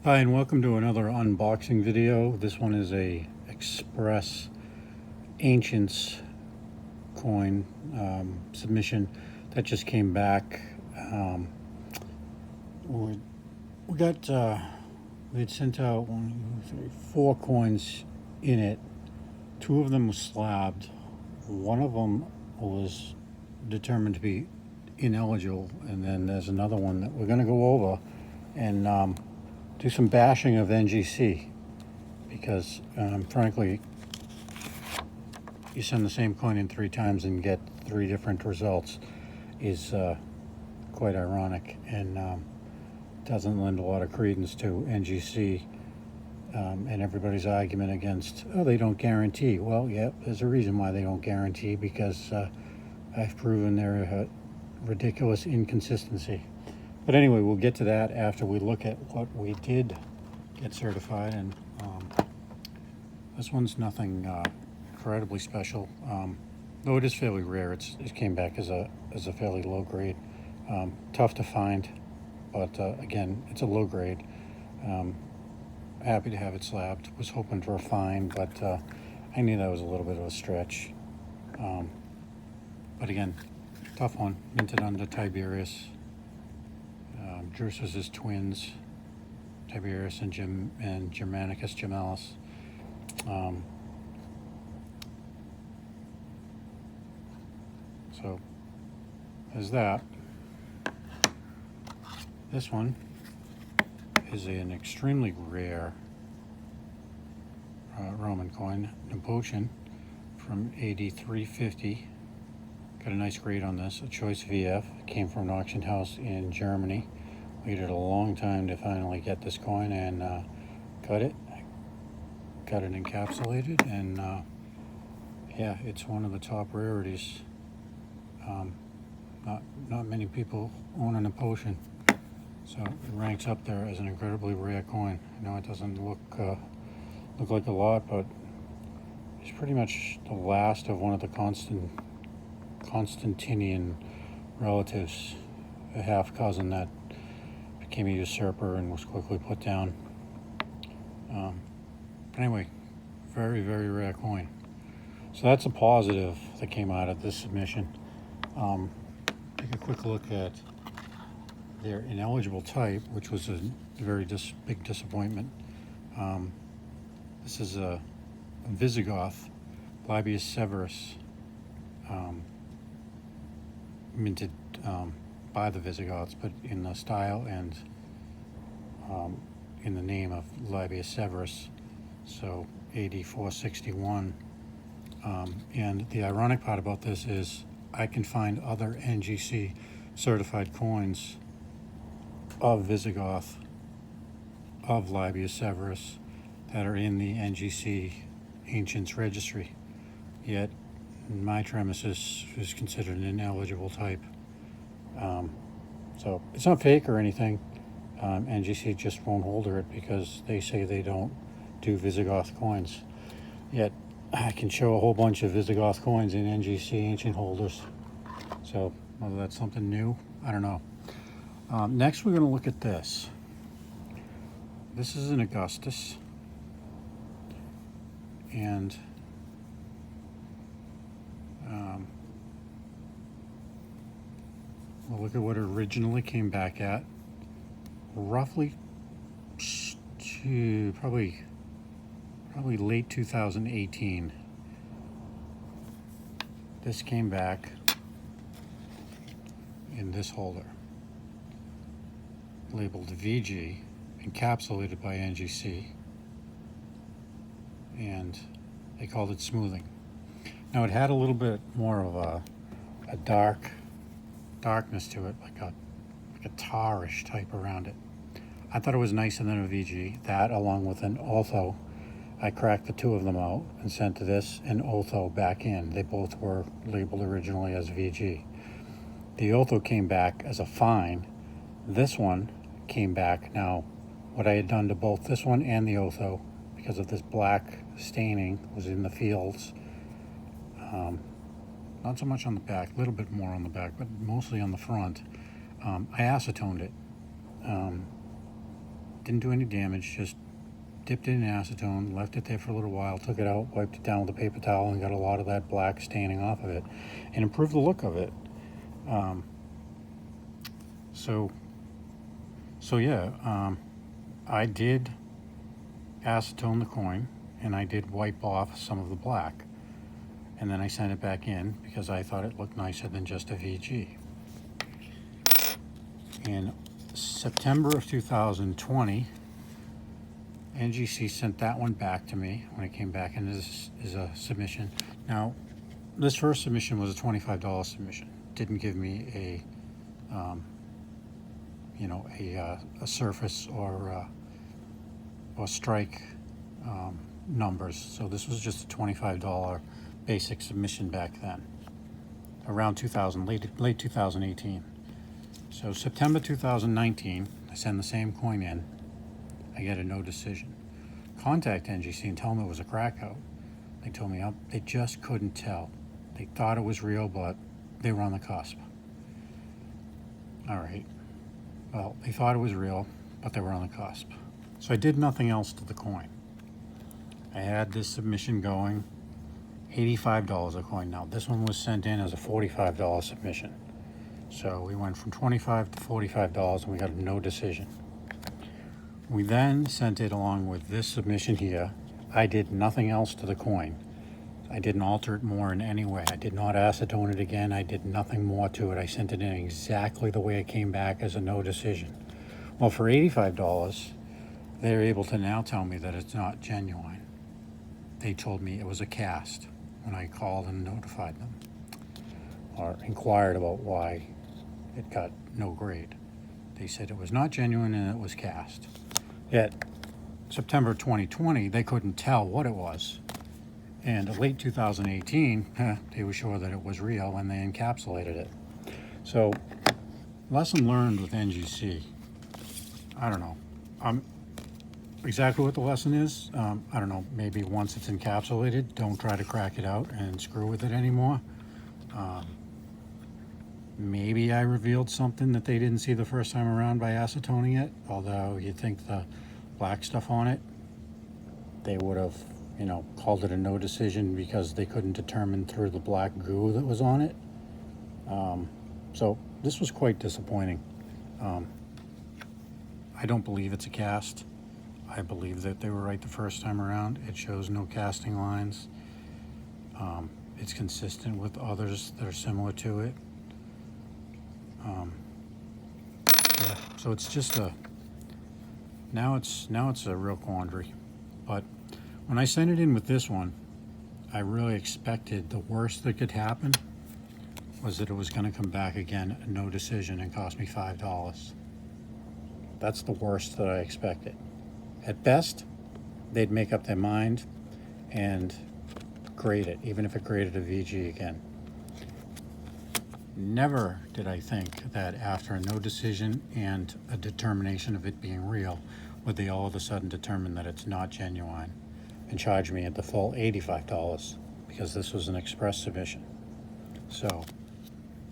Hi, and welcome to another unboxing video. This one is a Express Ancients coin submission that just came back. We, we got we had sent out 4 coins in it. 2 of them were slabbed. One of them was determined to be ineligible, and then there's another one that we're going to go over and do some bashing of NGC, because frankly, you send the same coin in 3 times and get 3 different results is quite ironic, and doesn't lend a lot of credence to NGC and everybody's argument against, oh, they don't guarantee. Well, yeah, there's a reason why they don't guarantee, because I've proven they're a ridiculous inconsistency. But anyway, we'll get to that after we look at what we did get certified. And this one's nothing incredibly special, though it is fairly rare. It came back as a fairly low grade, tough to find, but again, it's a low grade. Happy to have it slabbed. Was hoping for a fine, but I knew that was a little bit of a stretch. But again, tough one. Minted under Tiberius. Drusus' twins, Tiberius and Germanicus Gemellus. So there's that. This one is an extremely rare Roman coin, Nepotian, from AD 350. Got a nice grade on this, a choice VF. It came from an auction house in Germany. Waited a long time to finally get this coin, and got it encapsulated, and yeah, it's one of the top rarities. Not many people own a Nepotian, so it ranks up there as an incredibly rare coin. I know it doesn't look like a lot, but it's pretty much the last of one of the Constantinian relatives, a half cousin that became a usurper and was quickly put down. But anyway, very, very rare coin. So that's a positive that came out of this submission. Take a quick look at their ineligible type, which was a very big disappointment. This is a Visigoth, Libius Severus, minted by the Visigoths, but in the style and in the name of Libius Severus, so AD 461. And the ironic part about this is I can find other NGC certified coins of Visigoth, of Libius Severus, that are in the NGC Ancients Registry, yet my Tremesis is considered an ineligible type. So it's not fake or anything. NGC just won't hold it because they say they don't do Visigoth coins. Yet I can show a whole bunch of Visigoth coins in NGC ancient holders. So whether that's something new, I don't know. Next, we're going to look at this. This is an Augustus, and we'll look at what it originally came back at. Roughly to probably late 2018. This came back in this holder, labeled VG, encapsulated by NGC, and they called it smoothing. Now it had a little bit more of a darkness to it, like a tarish type around it. I thought it was nicer than a VG. That, along with an Otho, I cracked the 2 of them out and sent this and Otho back in. They both were labeled originally as VG. The Otho came back as a fine. This one came back. Now, what I had done to both this one and the Otho, because of this black staining, was in the fields. Not so much on the back, a little bit more on the back, but mostly on the front. I acetoned it. didn't do any damage, just dipped it in acetone, left it there for a little while, took it out, wiped it down with a paper towel, and got a lot of that black staining off of it, and improved the look of it. So yeah, I did acetone the coin, and I did wipe off some of the black, and then I sent it back in because I thought it looked nicer than just a VG. In September of 2020, NGC sent that one back to me when it came back in as a submission. Now, this first submission was a $25 submission. Didn't give me a surface or strike numbers. So this was just a $25 basic submission back then, around 2000, late 2018. So September 2019, I send the same coin in. I get a no decision. Contact NGC and tell them it was a crack out. They told me they just couldn't tell. They thought it was real, but they were on the cusp. All right. Well, they thought it was real, but they were on the cusp. So I did nothing else to the coin. I had this submission going, $85 a coin. Now, this one was sent in as a $45 submission. So we went from $25 to $45 and we got a no decision. We then sent it along with this submission here. I did nothing else to the coin. I didn't alter it more in any way. I did not acetone it again. I did nothing more to it. I sent it in exactly the way it came back as a no decision. Well, for $85, they're able to now tell me that it's not genuine. They told me it was a cast when I called and notified them or inquired about why it got no grade. They said it was not genuine and it was cast. Yet, September 2020, they couldn't tell what it was. And late 2018, they were sure that it was real and they encapsulated it. So, lesson learned with NGC. I don't know. Exactly what the lesson is, I don't know. Maybe once it's encapsulated, don't try to crack it out and screw with it anymore. Maybe I revealed something that they didn't see the first time around by acetoning it, although you'd think the black stuff on it, they would have, called it a no decision because they couldn't determine through the black goo that was on it. So this was quite disappointing. I don't believe it's a cast. I believe that they were right the first time around. It shows no casting lines. It's consistent with others that are similar to it. Yeah, so it's just now it's a real quandary. But when I sent it in with this one, I really expected the worst that could happen was that it was going to come back again, no decision, and cost me $5. That's the worst that I expected. At best, they'd make up their mind and grade it, even if it graded a VG again. Never did I think that after a no decision and a determination of it being real, would they all of a sudden determine that it's not genuine and charge me at the full $85 because this was an express submission. So,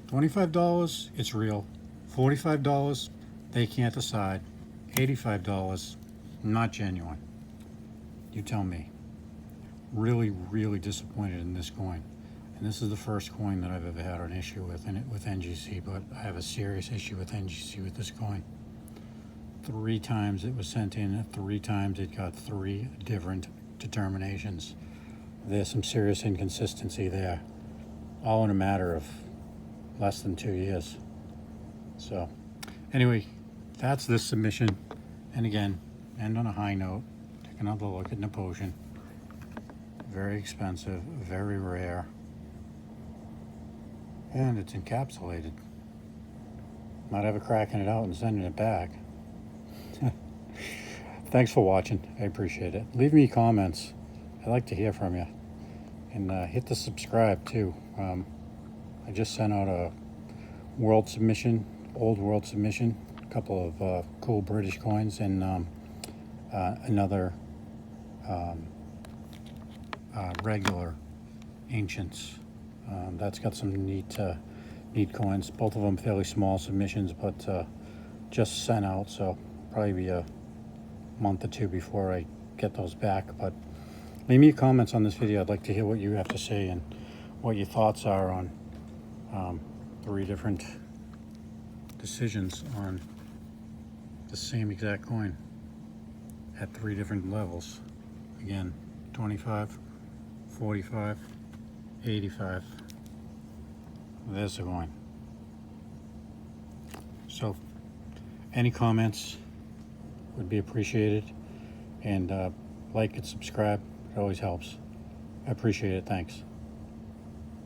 $25, it's real. $45, they can't decide. $85, not genuine. You tell me. Really, really disappointed in this coin. And this is the first coin that I've ever had an issue with NGC, but I have a serious issue with NGC with this coin. 3 times it was sent in, 3 times it got 3 different determinations. There's some serious inconsistency there, all in a matter of less than 2 years. So, anyway, that's this submission. And again, end on a high note. Take another look at Napoleon. Very expensive, very rare. And it's encapsulated. Not ever cracking it out and sending it back. Thanks for watching. I appreciate it. Leave me comments. I'd like to hear from you. And hit the subscribe too. I just sent out a world submission, old world submission, a couple of cool British coins, and another regular ancients. That's got some neat coins. Both of them fairly small submissions, but just sent out, so probably be a month or two before I get those back. But leave me comments on this video. I'd like to hear what you have to say and what your thoughts are on 3 different decisions on the same exact coin at 3 different levels. Again, 25, 45, 85. There's the coin. So any comments would be appreciated, and like and subscribe. It always helps. I appreciate it. Thanks.